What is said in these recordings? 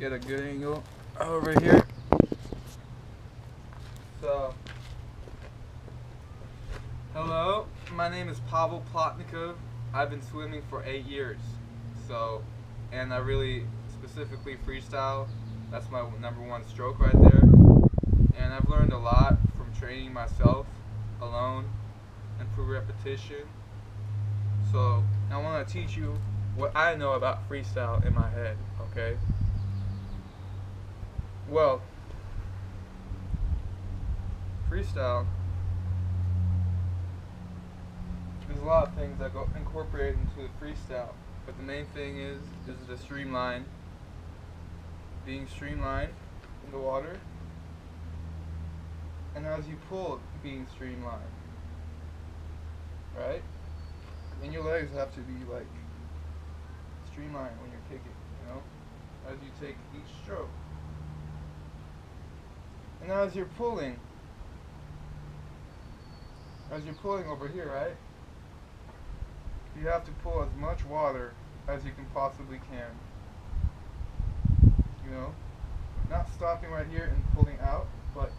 get a good angle over here. So, hello, my name is Pavel Plotnikov. I've been swimming for 8 years. So, and I really specifically freestyle. That's my #1 stroke right there. And I've learned a lot from training myself alone and through repetition. So, I want to teach you what I know about freestyle in my head, okay? Well, freestyle, there's a lot of things that go incorporated into the freestyle, but the main thing is the streamline, being streamlined in the water, and as you pull, being streamlined, right? And your legs have to be like streamlined when you're kicking, you know, as you take each stroke. And now as you're pulling over here, right? You have to pull as much water as you can possibly can. You know? Not stopping right here and pulling out, but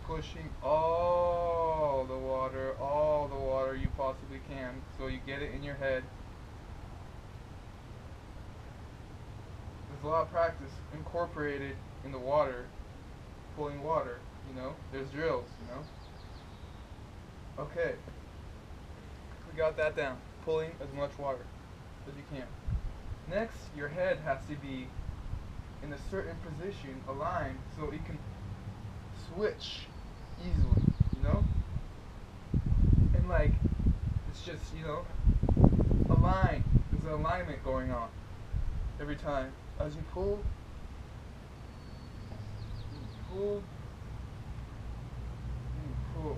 pushing all the water you possibly can, so you get it in your head. There's a lot of practice incorporated in the water, pulling water, you know? There's drills, you know? Okay. We got that down. Pulling as much water as you can. Next, your head has to be in a certain position, aligned, so it can switch easily, you know? And like, it's just, you know, aligned. There's an alignment going on every time. As you pull, pull, pull.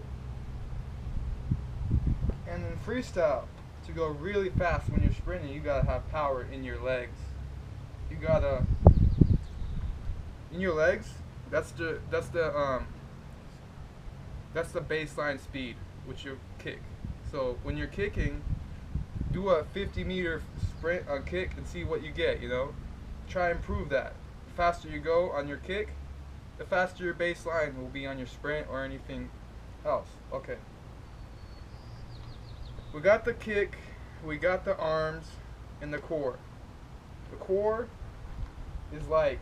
And in freestyle, to go really fast when you're sprinting, you gotta have power in your legs. You gotta, in your legs, that's the baseline speed with your kick. So when you're kicking, do a 50-meter sprint on kick and see what you get, you know? Try and improve that. The faster you go on your kick, the faster your baseline will be on your sprint or anything else. Okay. We got the kick, we got the arms, and the core. The core is like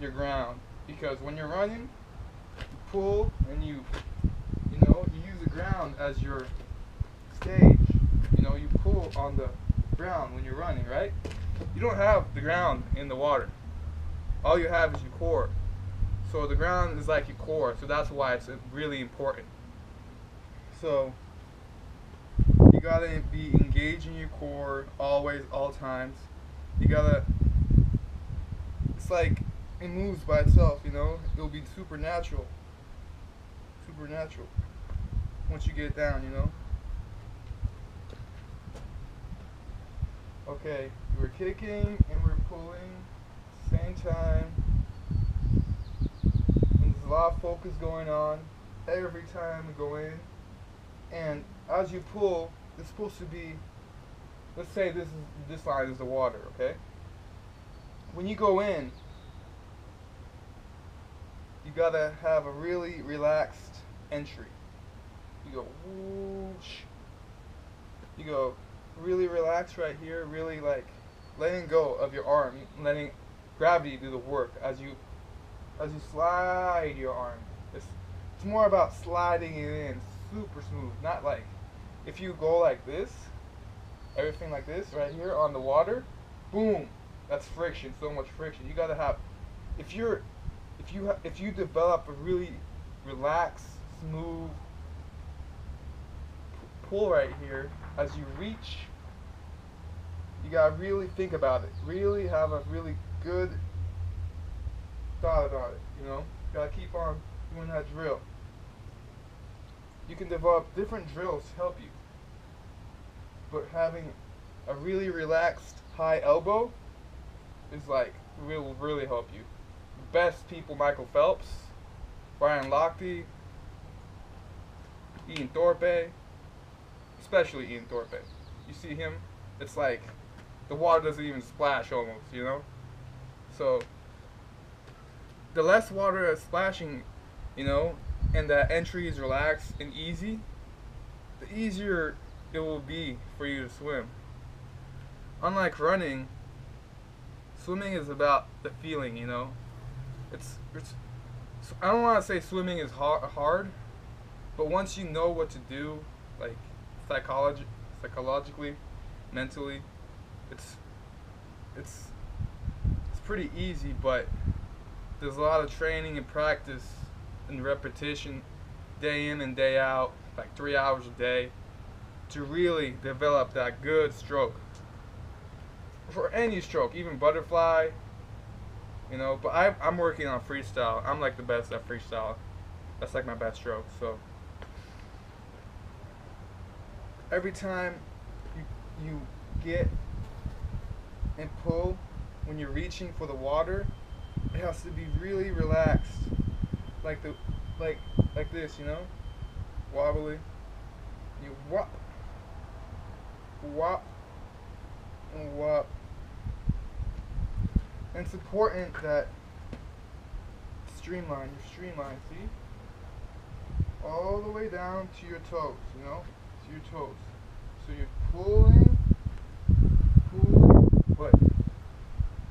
your ground, because when you're running, you pull and you use the ground as your stage. You know, you pull on the ground when you're running, right? You don't have the ground in the water. All you have is your core. So the ground is like your core, so that's why it's really important. So you gotta be engaged in your core always, all times. You gotta, it's like, it moves by itself, you know? It'll be supernatural. Supernatural. Once you get it down, you know? Okay, we're kicking and we're pulling, same time. And there's a lot of focus going on every time we go in. And as you pull, it's supposed to be, let's say this line is the water, okay? When you go in, you gotta have a really relaxed entry. You go whoosh. You go really relaxed right here, really like letting go of your arm, letting gravity do the work as you slide your arm. It's more about sliding it in, super smooth, not like if you go like this, everything like this right here on the water, boom, that's friction, so much friction. You gotta have, if you develop a really relaxed, smooth pull right here, as you reach, you gotta really think about it, really have a really good thought about it, you know? You gotta keep on doing that drill. You can develop different drills to help you, but having a really relaxed high elbow is like will really help you. Best people: Michael Phelps, Brian Lochte, Ian Thorpe, especially Ian Thorpe. You see him, it's like the water doesn't even splash almost, you know? So the less water that's splashing, you know, and that entry is relaxed and easy, the easier it will be for you to swim. Unlike running, swimming is about the feeling, you know. It's I don't want to say swimming is hard, but once you know what to do, like psychologically, mentally, it's it's it's pretty easy, but there's a lot of training and practice and repetition day in and day out, like 3 hours a day, to really develop that good stroke. For any stroke, even butterfly, you know, but I'm working on freestyle. I'm like the best at freestyle. That's like my best stroke. So every time you get and pull, when you're reaching for the water, it has to be really relaxed, like like this, you know, wobbly. You whop, whop, and whop. And it's important that streamline, see? All the way down to your toes, you know? To your toes. So you're pulling, but,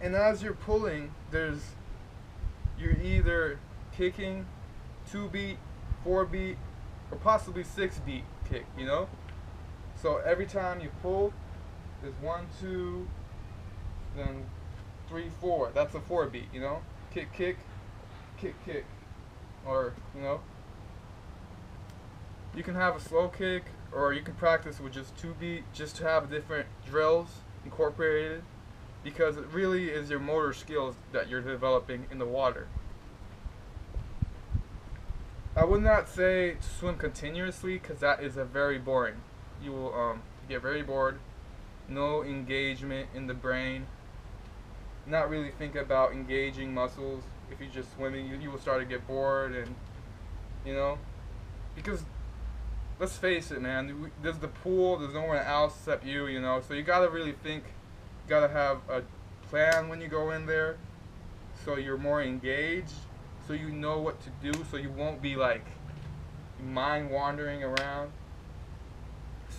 and as you're pulling, you're either kicking 2-beat, 4-beat, or possibly 6-beat kick, you know? So every time you pull, there's 1, 2, then 3, 4. That's a 4-beat, you know? Kick, kick, kick, kick. Or, you know, you can have a slow kick, or you can practice with just 2-beat, just to have different drills incorporated, because it really is your motor skills that you're developing in the water. I would not say to swim continuously, because that is very boring. You will get very bored. No engagement in the brain. Not really think about engaging muscles. If you're just swimming, you will start to get bored, and you know, because let's face it, man, there's the pool, there's no one else except you, you know, so you gotta really think, you gotta have a plan when you go in there, so you're more engaged, so you know what to do, so you won't be like mind wandering around.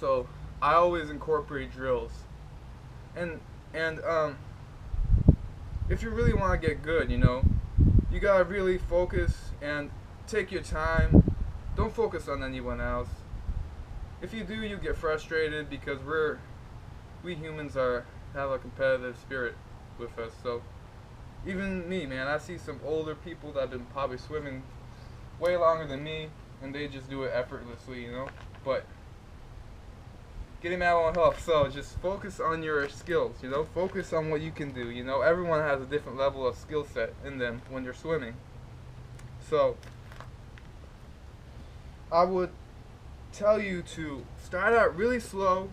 So I always incorporate drills, and if you really want to get good, you know, you gotta really focus and take your time. Don't focus on anyone else. If you do, you get frustrated, because we humans have a competitive spirit with us. So even me, man, I see some older people that have been probably swimming way longer than me, and they just do it effortlessly, you know. But getting mad won't help. So just focus on your skills, you know. Focus on what you can do, you know. Everyone has a different level of skill set in them when they're swimming. So I would tell you to start out really slow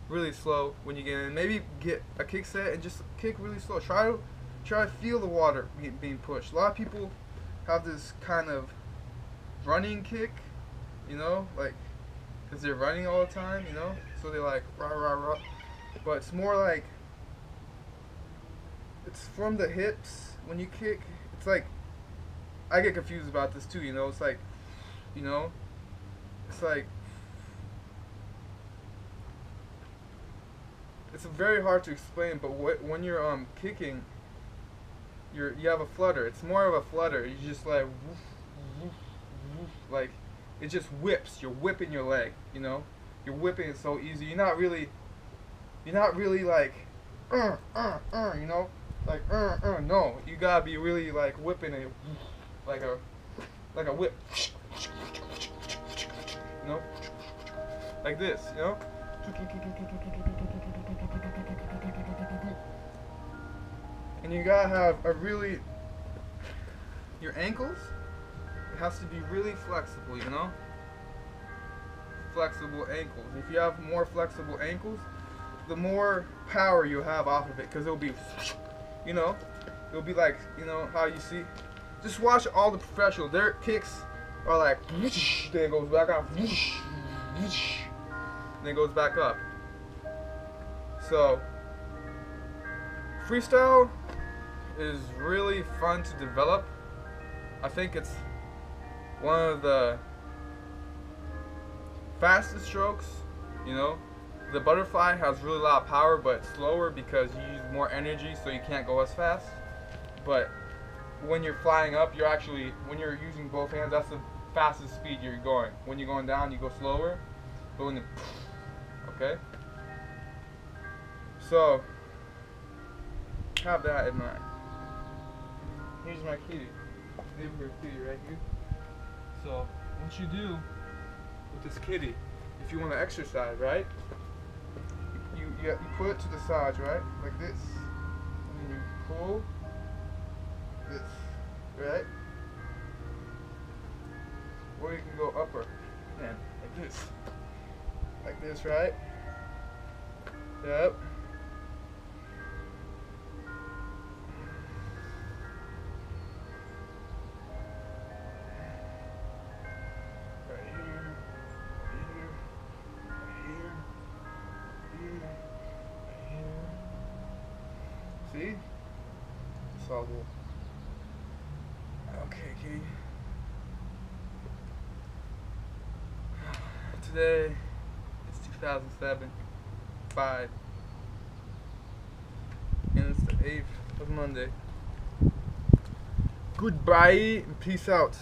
when you get in. Maybe get a kick set and just kick really slow. Try to feel the water being pushed. A lot of people have this kind of running kick, you know, like, because they're running all the time, you know, so they're like rah rah rah, but it's more like it's from the hips when you kick. It's like, I get confused about this too, you know. It's like, you know, it's like, it's very hard to explain, but when you're kicking, you have a flutter. It's more of a flutter. You just like woof, woof, woof, like it just whips. You're whipping your leg, you know. You're whipping it so easy. You're not really like you know, like no. You gotta be really like whipping it, like a whip, you know, like this, you know. And you gotta have your ankles, it has to be really flexible, you know? Flexible ankles. If you have more flexible ankles, the more power you have off of it, because it'll be, you know, it'll be like, you know, how you see. Just watch all the professionals. Their kicks are like, then it goes back up, then it goes back up. So, freestyle, is really fun to develop. I think it's one of the fastest strokes, you know. The butterfly has really a lot of power, but it's slower because you use more energy, so you can't go as fast. But when you're flying up, when you're using both hands, that's the fastest speed you're going. When you're going down, you go slower. But when you, okay? So, have that in mind. Here's my kitty. Neighborhood kitty right here. So, what you do with this kitty, if you want to exercise, right? You put it to the side, right? Like this. And then you pull this, right? Or you can go upper and like this. Like this, right? Yep. See? It's all good. Okay, kitty. Today, it's 2007, 5. And it's the 8th of Monday. Goodbye and peace out.